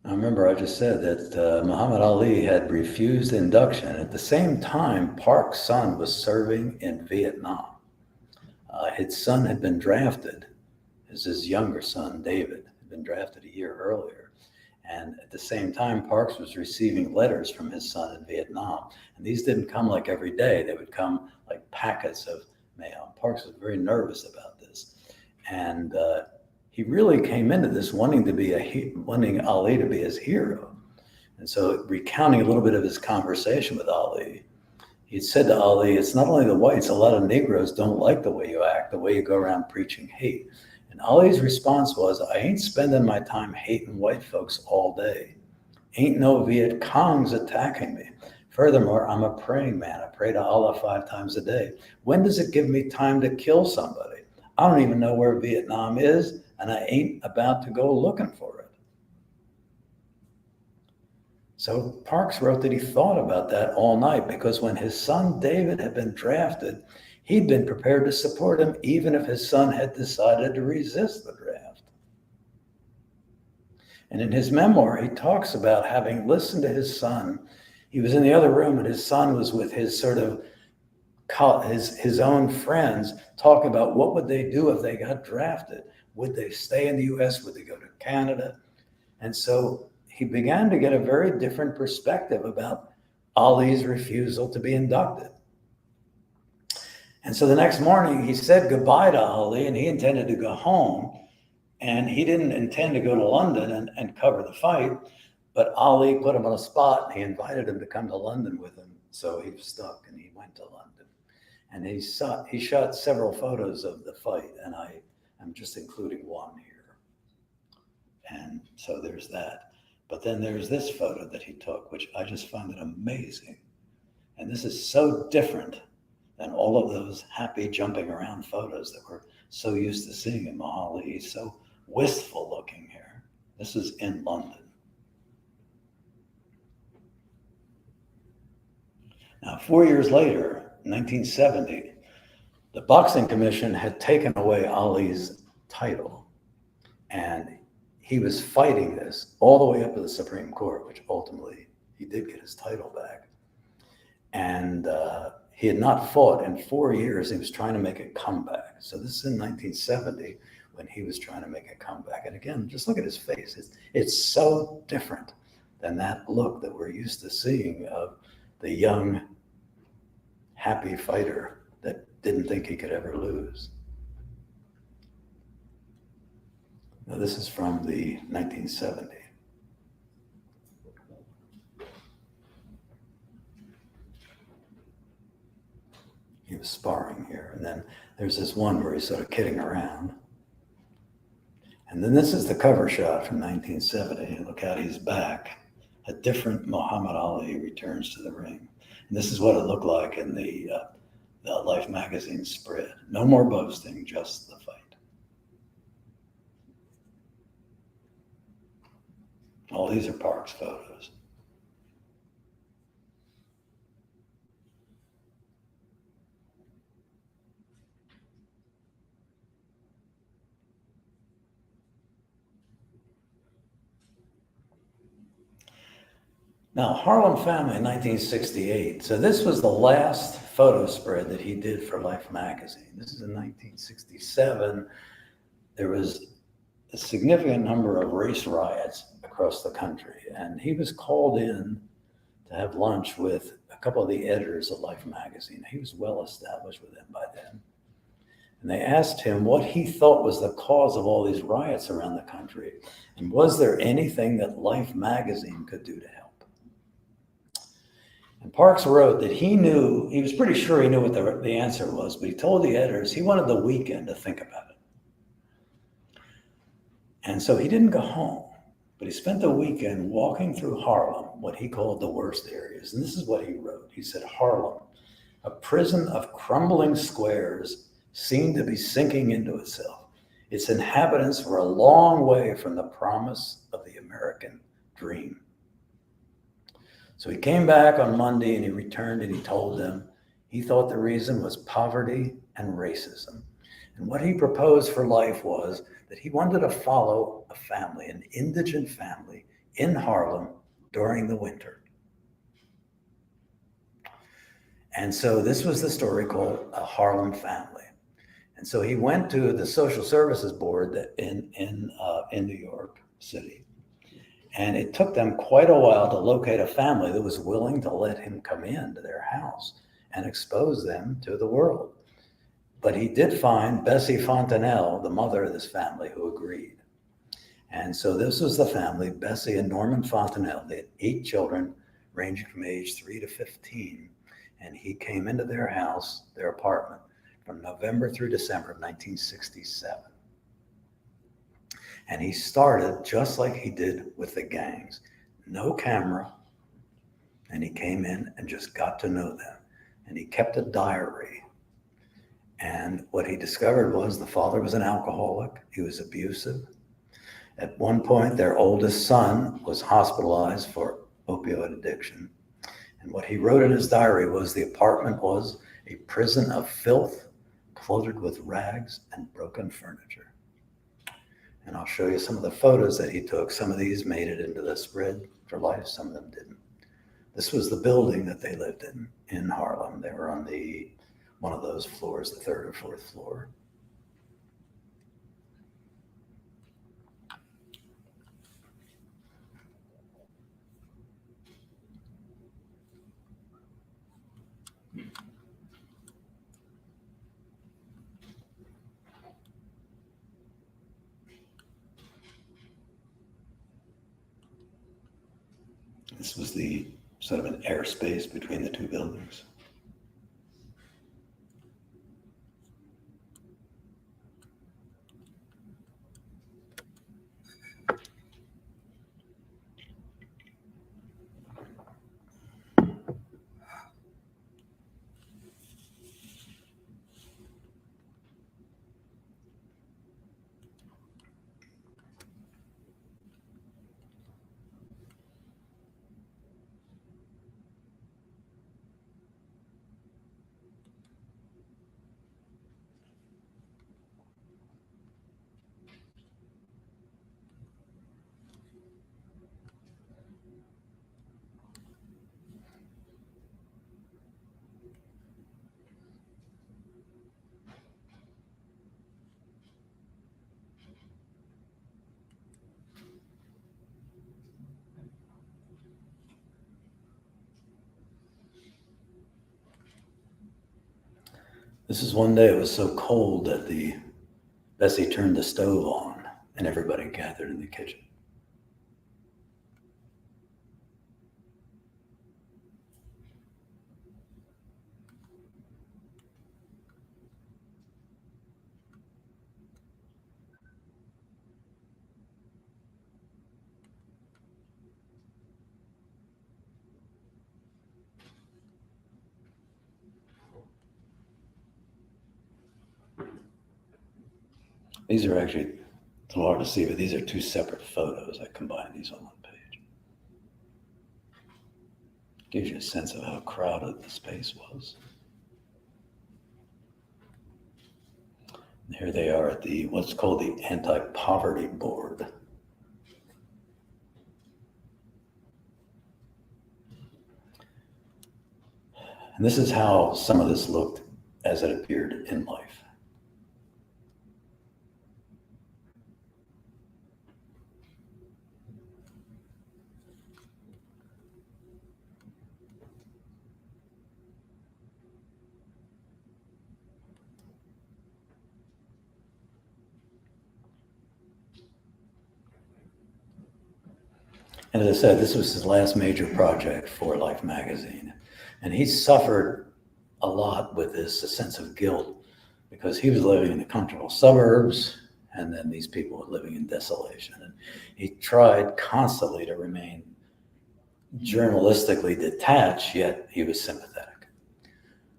I remember I just said that Muhammad Ali had refused induction. At the same time, Park's son was serving in Vietnam. His son had been drafted, as his younger son, David, had been drafted a year earlier. And at the same time, Parks was receiving letters from his son in Vietnam. And these didn't come like every day. They would come like packets of mail. Parks was very nervous about this. And he really came into this wanting Ali to be his hero. And so, recounting a little bit of his conversation with Ali, he said to Ali, it's not only the whites, a lot of Negroes don't like the way you act, the way you go around preaching hate. And Ali's response was, I ain't spending my time hating white folks all day. Ain't no Viet Congs attacking me. Furthermore, I'm a praying man. I pray to Allah 5 times a day. When does it give me time to kill somebody? I don't even know where Vietnam is, and I ain't about to go looking for it. So Parks wrote that he thought about that all night, because when his son David had been drafted, he'd been prepared to support him even if his son had decided to resist the draft. And in his memoir, he talks about having listened to his son. He was in the other room and his son was with his his own friends talking about what would they do if they got drafted. Would they stay in the US? Would they go to Canada? And so he began to get a very different perspective about Ali's refusal to be inducted. And so the next morning he said goodbye to Ali and he intended to go home, and he didn't intend to go to London and cover the fight, but Ali put him on a spot and he invited him to come to London with him. So he was stuck and he went to London. And he shot several photos of the fight, and I'm just including one here. And so there's that. But then there's this photo that he took, which I just find it amazing. And this is so different than all of those happy jumping around photos that we're so used to seeing in Muhammad Ali. He's so wistful looking here. This is in London. Now, 4 years later, 1970, the Boxing Commission had taken away Ali's title, and he was fighting this all the way up to the Supreme Court, which ultimately he did get his title back. And he had not fought in 4 years. He was trying to make a comeback. So this is in 1970 when he was trying to make a comeback. And again, just look at his face. It's so different than that look that we're used to seeing of the young, happy fighter that didn't think he could ever lose. Now, this is from the 1970. He was sparring here. And then there's this one where he's sort of kidding around. And then this is the cover shot from 1970. Look how he's back. A different Muhammad Ali returns to the ring. And this is what it looked like in the Life magazine spread. No more boasting, just the fight. All these are Parks photos. Now, Harlem Family in 1968. So this was the last photo spread that he did for Life magazine. This is in 1967. There was a significant number of race riots across the country, and he was called in to have lunch with a couple of the editors of Life magazine. He was well established with them by then. And they asked him what he thought was the cause of all these riots around the country, and was there anything that Life magazine could do to help? And Parks wrote that he was pretty sure he knew what the answer was, but he told the editors he wanted the weekend to think about it. And so he didn't go home, but he spent the weekend walking through Harlem, what he called the worst areas. And this is what he wrote. He said, Harlem, a prison of crumbling squares, seemed to be sinking into itself. Its inhabitants were a long way from the promise of the American dream. So he came back on Monday and he returned and he told them he thought the reason was poverty and racism. And what he proposed for Life was that he wanted to follow a family, an indigent family in Harlem during the winter. And so this was the story called A Harlem Family. And so he went to the Social Services Board in New York City. And it took them quite a while to locate a family that was willing to let him come into their house and expose them to the world. But he did find Bessie Fontanelle, the mother of this family, who agreed. And so this was the family, Bessie and Norman Fontanelle. They had 8 children ranging from age 3 to 15. And he came into their house, their apartment, from November through December of 1967. And he started just like he did with the gangs. No camera. And he came in and just got to know them. And he kept a diary. And what he discovered was the father was an alcoholic. He was abusive. At one point, their oldest son was hospitalized for opioid addiction. And what he wrote in his diary was the apartment was a prison of filth, cluttered with rags and broken furniture. And I'll show you some of the photos that he took. Some of these made it into the spread for Life, some of them didn't. This was the building that they lived in Harlem. They were on one of those floors, the 3rd or 4th floor. This was the sort of an airspace between the 2 buildings. This is one day it was so cold that Bessie turned the stove on and everybody gathered in the kitchen. These are actually, it's hard to see, but these are two separate photos. I combined these on one page. Gives you a sense of how crowded the space was. Here they are at the what's called the Anti-Poverty Board. And this is how some of this looked as it appeared in life. And as I said, this was his last major project for Life magazine. And he suffered a lot with this, a sense of guilt, because he was living in the comfortable suburbs, and then these people were living in desolation. And he tried constantly to remain journalistically detached, yet he was sympathetic.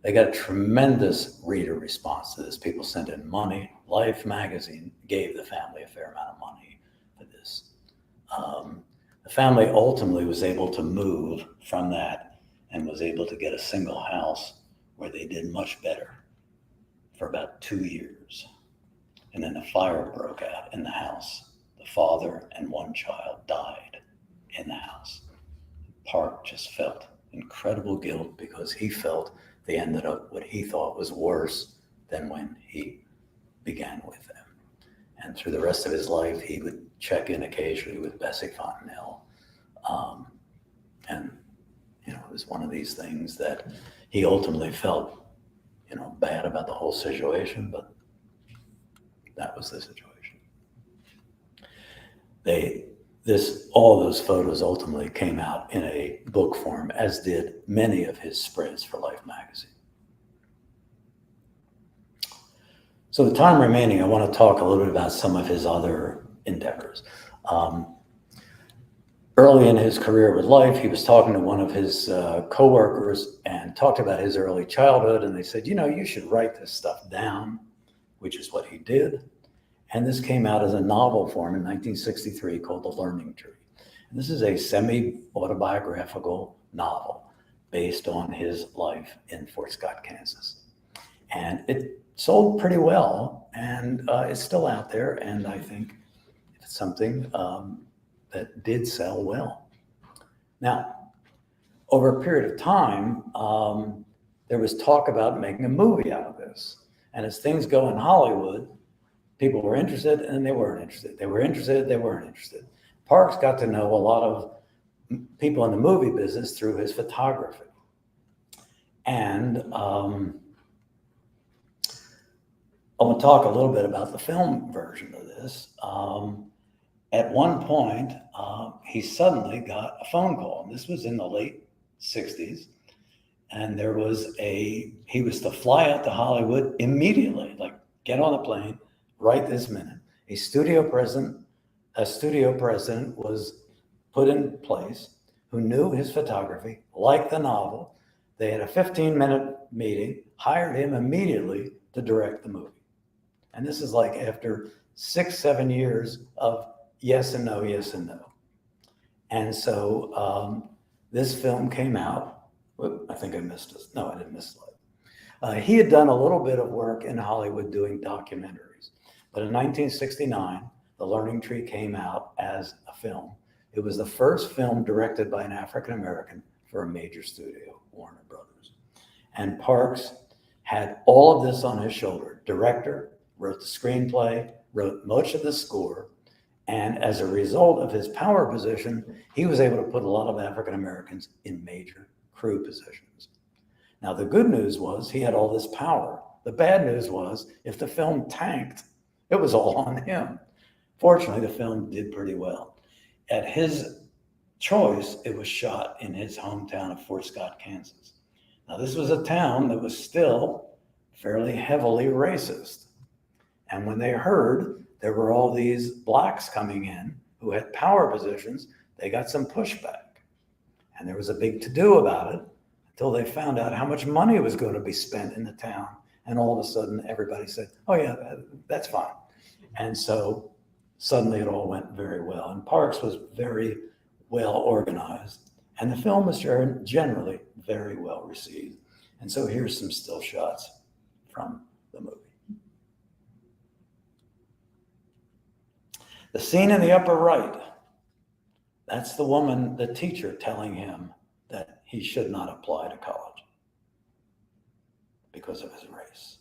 They got a tremendous reader response to this. People sent in money. Life magazine gave the family a fair amount of money for this. The family ultimately was able to move from that and was able to get a single house where they did much better for about 2 years. And then a fire broke out in the house. The father and one child died in the house. Park just felt incredible guilt because he felt they ended up what he thought was worse than when he began with them. And through the rest of his life, he would check in occasionally with Bessie Fontenelle. And, you know, it was one of these things that he ultimately felt, you know, bad about the whole situation, but that was the situation. All those photos ultimately came out in a book form, as did many of his spreads for Life magazine. So the time remaining, I want to talk a little bit about some of his other endeavors. Early in his career with Life, he was talking to one of his coworkers and talked about his early childhood. And they said, you know, you should write this stuff down, which is what he did. And this came out as a novel form in 1963 called The Learning Tree. And this is a semi-autobiographical novel based on his life in Fort Scott, Kansas. And it sold pretty well, and it's still out there. And I think it's something that did sell well. Now, over a period of time, there was talk about making a movie out of this. And as things go in Hollywood, people were interested and they weren't interested. They were interested, they weren't interested. Parks got to know a lot of people in the movie business through his photography. And I want to talk a little bit about the film version of this. At one point, he suddenly got a phone call. And this was in the late 60s. And he was to fly out to Hollywood immediately, like get on the plane right this minute. A studio president was put in place who knew his photography, liked the novel. They had a 15-minute meeting, hired him immediately to direct the movie. And this is like after 6-7 years of yes and no, yes and no. And so this film came out. I think I missed it. No, I didn't miss it. He had done a little bit of work in Hollywood doing documentaries. But in 1969, The Learning Tree came out as a film. It was the first film directed by an African American for a major studio, Warner Brothers. And Parks had all of this on his shoulder. Director, wrote the screenplay, wrote much of the score. And as a result of his power position, he was able to put a lot of African Americans in major crew positions. Now, the good news was he had all this power. The bad news was if the film tanked, it was all on him. Fortunately, the film did pretty well. At his choice, it was shot in his hometown of Fort Scott, Kansas. Now, this was a town that was still fairly heavily racist. And when they heard there were all these blacks coming in who had power positions, they got some pushback. And there was a big to-do about it until they found out how much money was going to be spent in the town. And all of a sudden, everybody said, oh yeah, that's fine. And so suddenly it all went very well. And Parks was very well organized. And the film was generally very well received. And so here's some still shots from the movie. The scene in the upper right, that's the woman, the teacher, telling him that he should not apply to college because of his race.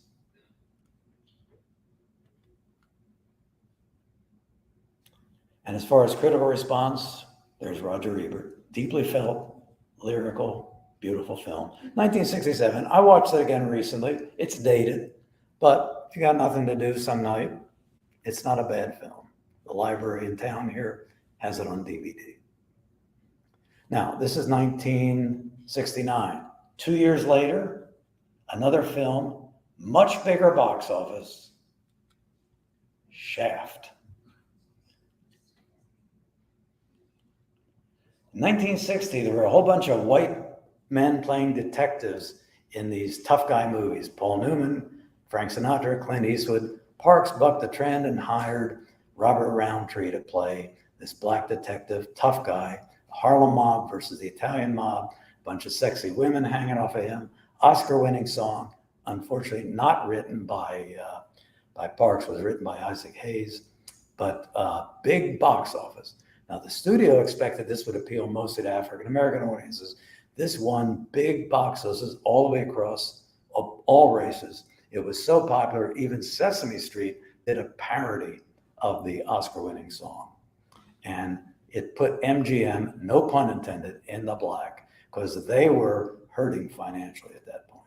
And as far as critical response, there's Roger Ebert, deeply felt, lyrical, beautiful film. 1967, I watched it again recently. It's dated, but if you got nothing to do some night, it's not a bad film. The library in town here has it on DVD. Now, this is 1969. 2 years later, another film, much bigger box office, Shaft. In 1960, there were a whole bunch of white men playing detectives in these tough guy movies. Paul Newman, Frank Sinatra, Clint Eastwood. Parks bucked the trend and hired Robert Roundtree to play this black detective, tough guy, Harlem mob versus the Italian mob, a bunch of sexy women hanging off of him, Oscar-winning song, unfortunately not written by Parks, was written by Isaac Hayes, but big box office. Now, the studio expected this would appeal mostly to African-American audiences. This won big box offices all the way across all races. It was so popular, even Sesame Street did a parody of the Oscar-winning song. And it put MGM, no pun intended, in the black because they were hurting financially at that point.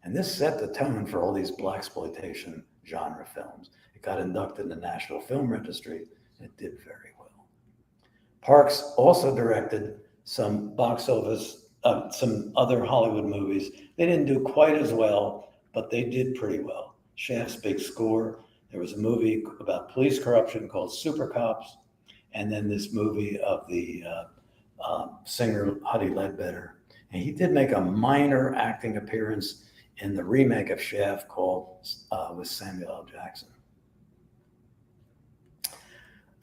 And this set the tone for all these blaxploitation genre films. It got inducted in the National Film Registry. It did very well. Parks also directed some box office, some other Hollywood movies. They didn't do quite as well, but they did pretty well. Shaft's big score. There was a movie about police corruption called Super Cops, and then this movie of the singer Huddie Ledbetter. And he did make a minor acting appearance in the remake of Shaft called with Samuel L. Jackson.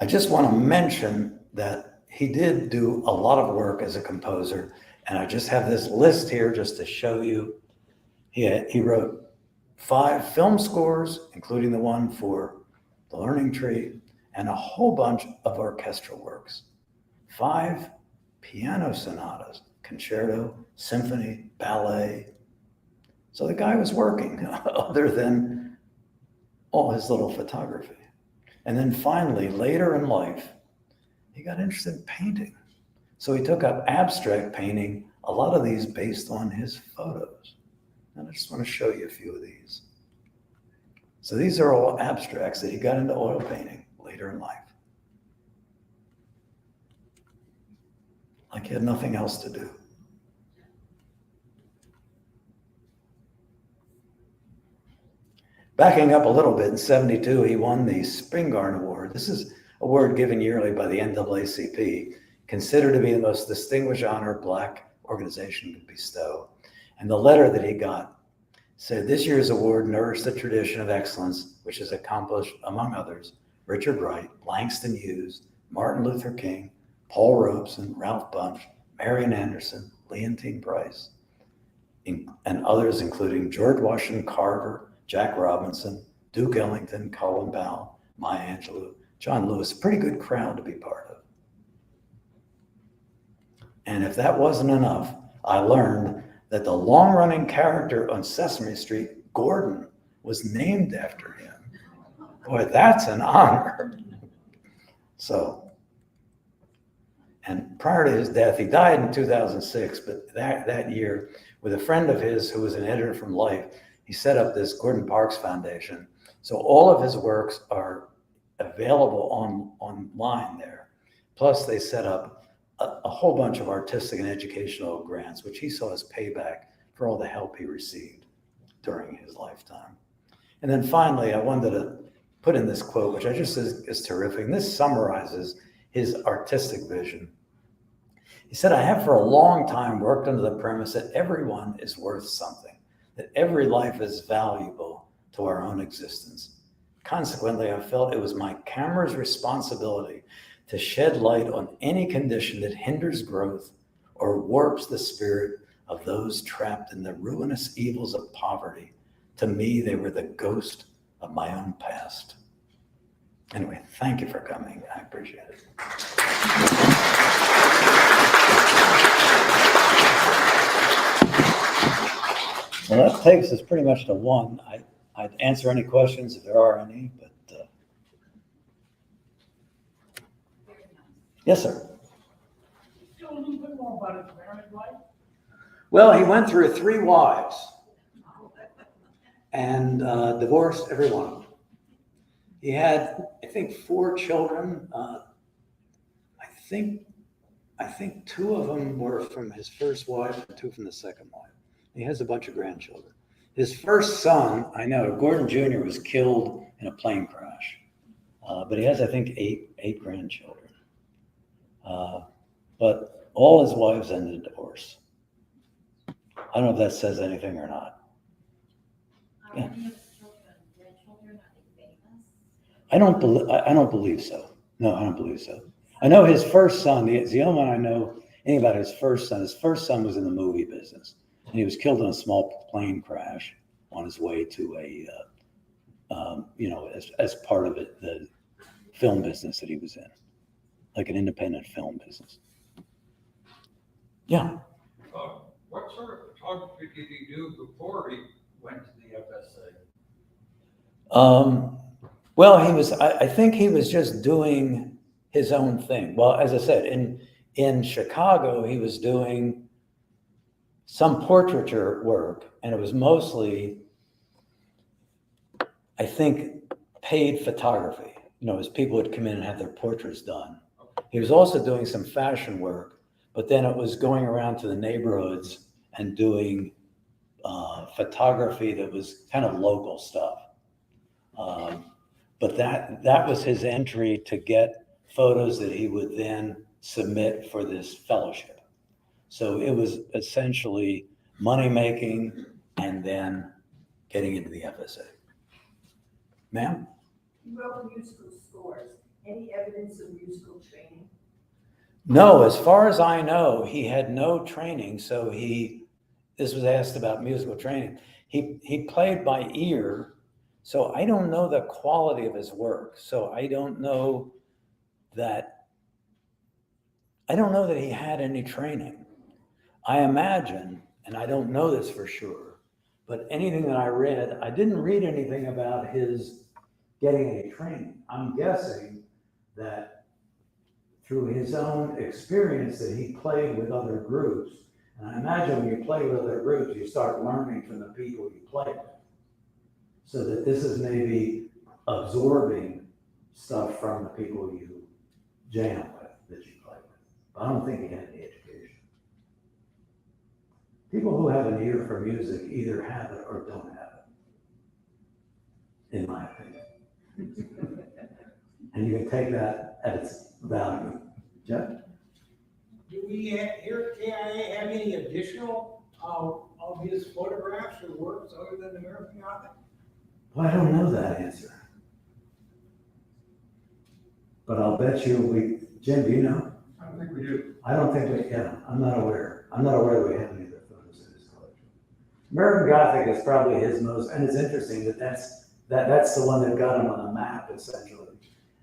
I just want to mention that he did do a lot of work as a composer, and I just have this list here just to show you. He wrote 5 film scores, including the one for The Learning Tree, and a whole bunch of orchestral works. 5 piano sonatas, concerto, symphony, ballet. So the guy was working other than all his little photography. And then finally, later in life, he got interested in painting. So he took up abstract painting, a lot of these based on his photos. And I just want to show you a few of these. So these are all abstracts that he got into oil painting later in life. Like he had nothing else to do. Backing up a little bit, in 72, he won the Spingarn Award. This is an award given yearly by the NAACP, considered to be the most distinguished honor a Black organization could bestow. And the letter that he got said, this year's award nourished the tradition of excellence, which has accomplished, among others, Richard Wright, Langston Hughes, Martin Luther King, Paul Robeson, Ralph Bunche, Marian Anderson, Leontine Price, and others including George Washington Carver, Jack Robinson, Duke Ellington, Colin Powell, Maya Angelou, John Lewis. A pretty good crowd to be part of. And if that wasn't enough, I learned that the long-running character on Sesame Street, Gordon, was named after him. Boy, that's an honor. So, and prior to his death, he died in 2006, but that year, with a friend of his who was an editor from Life, he set up this Gordon Parks Foundation. So all of his works are available online there. Plus, they set up a whole bunch of artistic and educational grants, which he saw as payback for all the help he received during his lifetime. And then finally, I wanted to put in this quote, which I just is terrific. And this summarizes his artistic vision. He said, I have for a long time worked under the premise that everyone is worth something, that every life is valuable to our own existence. Consequently, I felt it was my camera's responsibility to shed light on any condition that hinders growth or warps the spirit of those trapped in the ruinous evils of poverty. To me, they were the ghost of my own past. Anyway, thank you for coming. I appreciate it. Well, that takes us pretty much to one. I'd answer any questions if there are any, but yes, sir. Tell a little bit more about his married life. Well, he went through 3 wives and divorced every one of them. He had, I think, 4 children. I think 2 of them were from his first wife and 2 from the second wife. He has a bunch of grandchildren. His first son, I know, Gordon Jr. was killed in a plane crash, but he has, I think, 8 grandchildren. But all his wives ended in divorce. I don't know if that says anything or not. Are any of his children, grandchildren, are they famous? I don't believe so. No, I don't believe so. I know his first son, the only one I know anything about his first son. His first son was in the movie business, and he was killed in a small plane crash on his way to a, as part of it, the film business that he was in, like an independent film business. Yeah. What sort of photography did he do before he went to the FSA? Well, I think he was just doing his own thing. Well, as I said, in Chicago, he was doing some portraiture work, and it was mostly, I think, paid photography. As people would come in and have their portraits done. He was also doing some fashion work, but then it was going around to the neighborhoods and doing photography that was kind of local stuff. But that was his entry to get photos that he would then submit for this fellowship. So it was essentially money making and then getting into the FSA. Ma'am? You wrote musical scores. Any evidence of musical training? No, as far as I know, he had no training. So this was asked about musical training. He played by ear. So I don't know the quality of his work. So I don't know that he had any training. I imagine, and I don't know this for sure, but anything that I read, I didn't read anything about his getting any training. I'm guessing that through his own experience that he played with other groups. And I imagine when you play with other groups, you start learning from the people you play with. So that this is maybe absorbing stuff from the people you jam with, that you play with. But I don't think he had any education. People who have an ear for music either have it or don't have it, in my opinion. And you can take that at its value. Jeff? Do we here at KIA have any additional of his photographs or works other than American Gothic? Well, I don't know that answer. But I'll bet you Jim, do you know? I don't think we do. I don't think I'm not aware. I'm not aware that we have any other photos in his collection. American Gothic is probably his most, and it's interesting that's the one that got him on the map, essentially.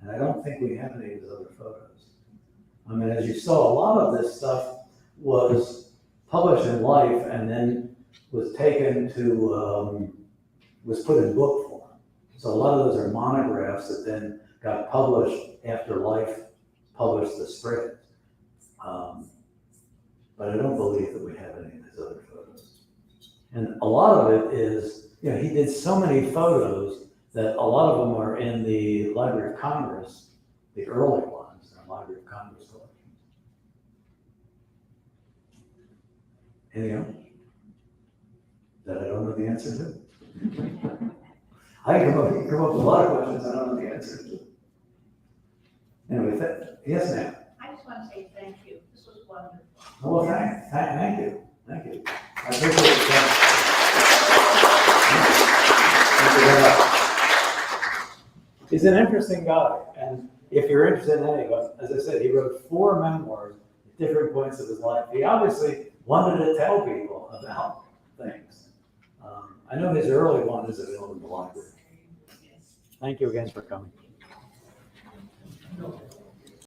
And I don't think we have any of his other photos. I mean, as you saw, a lot of this stuff was published in Life and then was taken to, was put in book form. So a lot of those are monographs that then got published after Life published the spread. But I don't believe that we have any of his other photos. And a lot of it is, he did so many photos that a lot of them are in the Library of Congress, the early ones in the Library of Congress collection. Anything else that I don't know the answer to? I can come up with a lot of questions I don't know the answer to. Anyway, yes, ma'am. I just want to say thank you. This was wonderful. Well, thank you. Thank you. I appreciate it. Thank you very much. he's an interesting guy. And if you're interested in any of us, as I said, he wrote 4 memoirs at different points of his life. He obviously wanted to tell people about things. I know his early one is available in the library. Thank you again for coming. No.